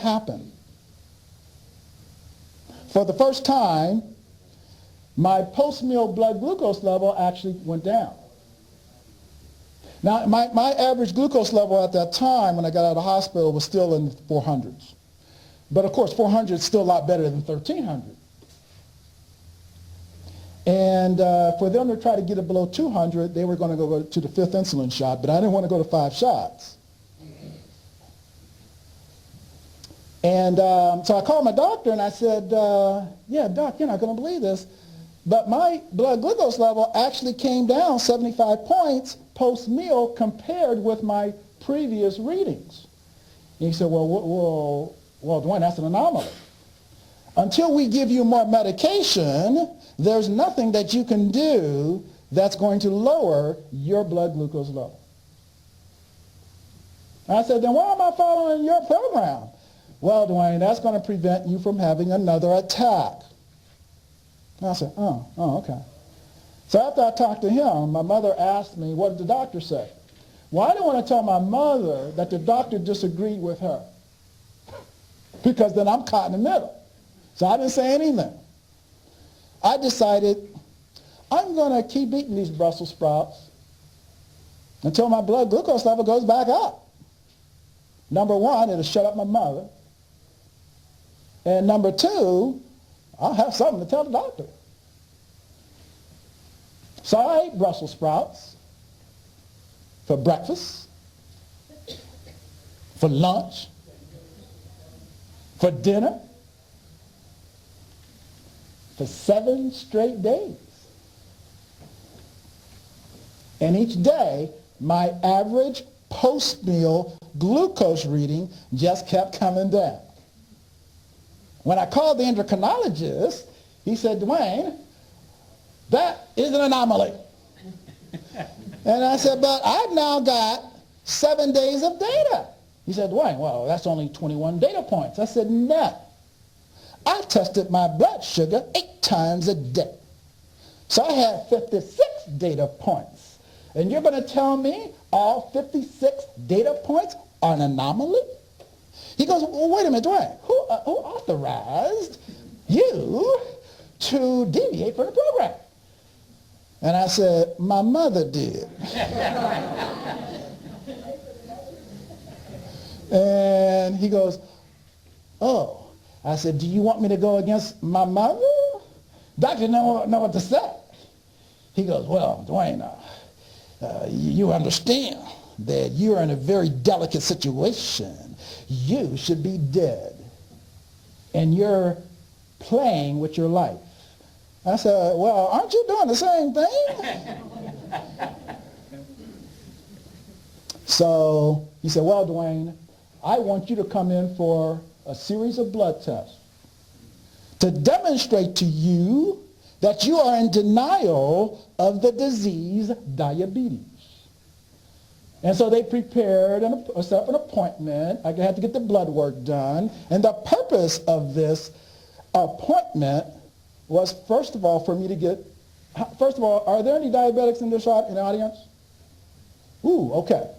happened. For the first time, my post-meal blood glucose level actually went down. Now, my average glucose level at that time when I got out of the hospital was still in the 400s. But of course, 400 is still a lot better than 1300. And for them to try to get it below 200, they were going to go to the 5th insulin shot, but I didn't want to go to 5 shots. And so I called my doctor and I said, yeah, doc, you're not going to believe this, but my blood glucose level actually came down 75 points post-meal compared with my previous readings. And he said, well, Dwayne, that's an anomaly. Until we give you more medication, there's nothing that you can do that's going to lower your blood glucose level. I said, then why am I following your program? Well, Dwayne, that's going to prevent you from having another attack. And I said, oh, okay. So after I talked to him, my mother asked me, what did the doctor say? Well, I didn't want to tell my mother that the doctor disagreed with her, because then I'm caught in the middle. So I didn't say anything. I decided I'm going to keep eating these Brussels sprouts until my blood glucose level goes back up. Number one, it'll shut up my mother. And number two, I'll have something to tell the doctor. So I ate Brussels sprouts for breakfast, for lunch, for dinner, for 7 straight days. And each day, my average post-meal glucose reading just kept coming down. When I called the endocrinologist, he said, Dwayne, that is an anomaly. And I said, but I've now got 7 days of data. He said, Dwayne, well, that's only 21 data points. I said, no. I tested my blood sugar 8 times a day. So I had 56 data points. And you're going to tell me all 56 data points are an anomaly? He goes, well, wait a minute, Dwayne, who authorized you to deviate from the program? And I said, my mother did. And he goes, oh. I said, do you want me to go against my mother? Doctor didn't know what to say. He goes, well, Dwayne, you understand that you're in a very delicate situation. You should be dead. And you're playing with your life. I said, well, aren't you doing the same thing? So he said, well, Dwayne, I want you to come in for a series of blood tests to demonstrate to you that you are in denial of the disease diabetes. And so they prepared set up an appointment. I had to get the blood work done. And the purpose of this appointment was, first of all, are there any diabetics in the audience? Ooh, okay.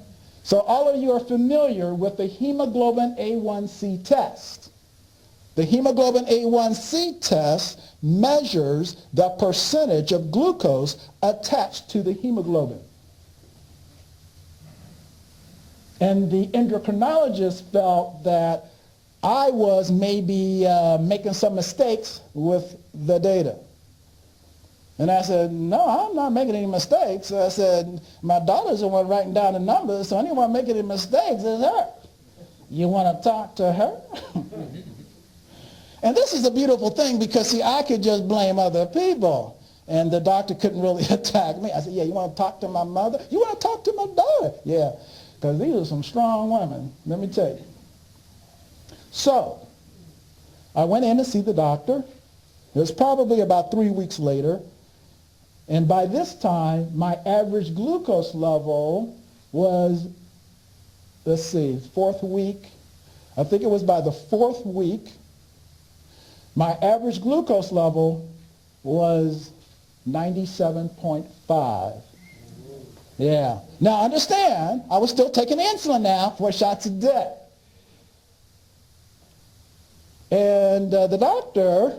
So all of you are familiar with the hemoglobin A1C test. The hemoglobin A1C test measures the percentage of glucose attached to the hemoglobin. And the endocrinologist felt that I was maybe making some mistakes with the data. And I said, no, I'm not making any mistakes. I said, my daughter's the one writing down the numbers, so anyone making any mistakes is her. You want to talk to her? And this is a beautiful thing because, see, I could just blame other people, and the doctor couldn't really attack me. I said, yeah, you want to talk to my mother? You want to talk to my daughter? Yeah, because these are some strong women, let me tell you. So I went in to see the doctor. It was probably about 3 weeks later. And by this time, my average glucose level was, let's see, 4th week. I think it was by the 4th week, my average glucose level was 97.5. Yeah. Now understand, I was still taking insulin now, 4 shots a day. And the doctor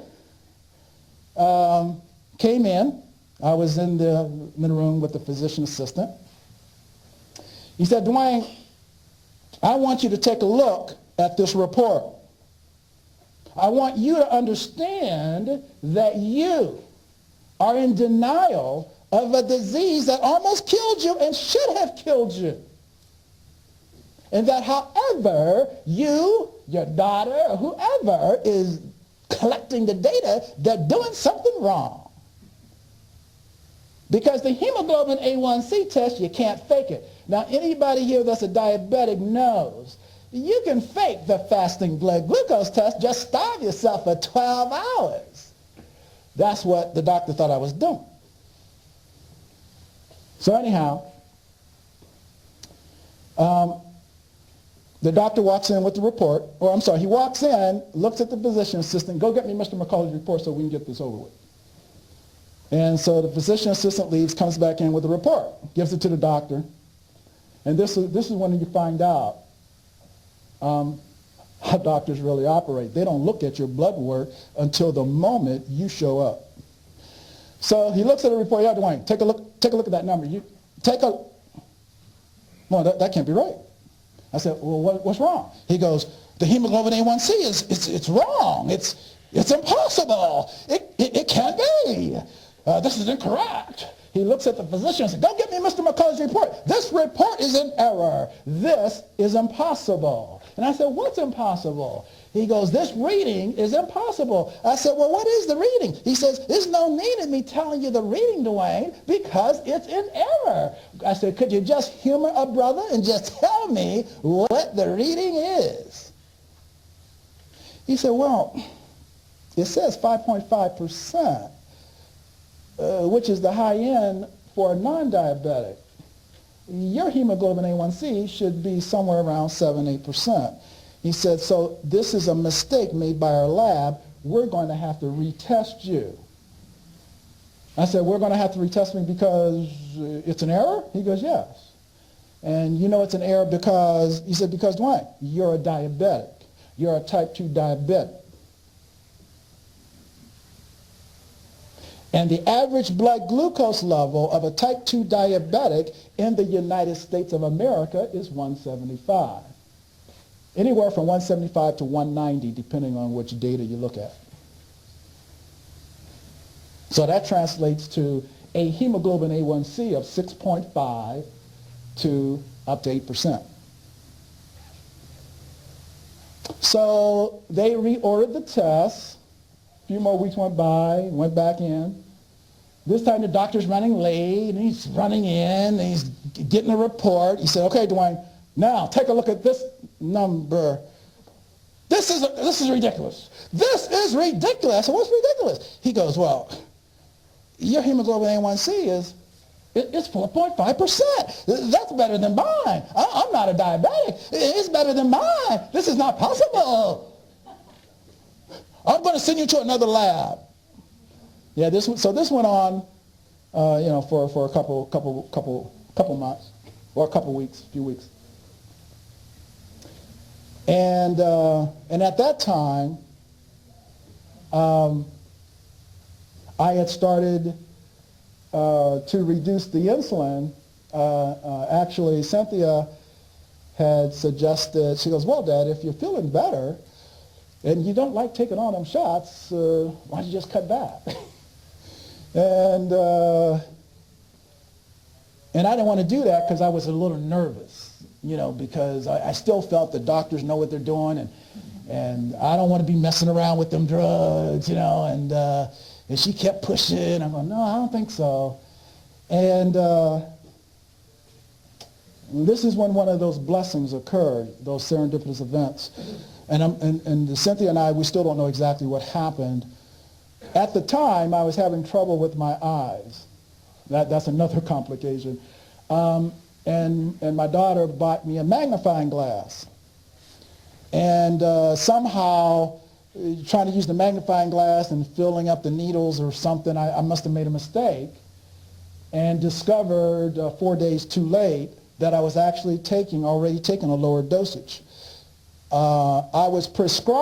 came in. I was in the room with the physician assistant. He said, Dwayne, I want you to take a look at this report. I want you to understand that you are in denial of a disease that almost killed you and should have killed you. And that however you, your daughter, or whoever is collecting the data, they're doing something wrong. Because the hemoglobin A1C test, you can't fake it. Now, anybody here that's a diabetic knows you can fake the fasting blood glucose test, just starve yourself for 12 hours. That's what the doctor thought I was doing. So anyhow, the doctor walks in with the report, or I'm sorry, he walks in, looks at the physician assistant, go get me Mr. McCullough's report so we can get this over with. And so the physician assistant leaves, comes back in with the report, gives it to the doctor, and this is when you find out how doctors really operate. They don't look at your blood work until the moment you show up. So he looks at the report. Yeah, Dwayne, take a look at that number. Well, that can't be right. I said, well, what's wrong? He goes, the hemoglobin A1C it's wrong. It's impossible. It can't be. This is incorrect. He looks at the physician and says, go get me Mr. McCullough's report. This report is in error. This is impossible. And I said, what's impossible? He goes, this reading is impossible. I said, well, what is the reading? He says, there's no need in me telling you the reading, Dwayne, because it's in error. I said, could you just humor a brother and just tell me what the reading is? He said, well, it says 5.5%. Which is the high end for a non-diabetic. Your hemoglobin A1C should be somewhere around 7-8%. He said, so this is a mistake made by our lab. We're going to have to retest you. I said, we're going to have to retest me because it's an error? He goes, yes. And you know it's an error because, he said, because why? You're a diabetic. You're a type 2 diabetic. And the average blood glucose level of a type 2 diabetic in the United States of America is 175. Anywhere from 175 to 190, depending on which data you look at. So that translates to a hemoglobin A1C of 6.5 to up to 8%. So they reordered the test. A few more weeks went by, went back in. This time the doctor's running late, and he's running in, and he's getting a report. He said, okay, Dwayne, now take a look at this number. This is ridiculous. This is ridiculous. I said, what's ridiculous? He goes, well, your hemoglobin A1C it's 4.5%. That's better than mine. I'm not a diabetic. It's better than mine. This is not possible. I'm going to send you to another lab. Yeah, this went on, for a couple months, or a couple weeks, a few weeks. And at that time, I had started to reduce the insulin. Actually, Cynthia had suggested, she goes, well, Dad, if you're feeling better, and you don't like taking all them shots, why don't you just cut back? And I didn't want to do that because I was a little nervous, because I still felt the doctors know what they're doing, and I don't want to be messing around with them drugs, and she kept pushing. I'm going, no, I don't think so. And this is when one of those blessings occurred, those serendipitous events. And Cynthia and I, we still don't know exactly what happened. At the time, I was having trouble with my eyes. That's another complication. And my daughter bought me a magnifying glass. And somehow, trying to use the magnifying glass and filling up the needles or something, I must have made a mistake and discovered 4 days too late that I was actually already taking a lower dosage. I was prescribed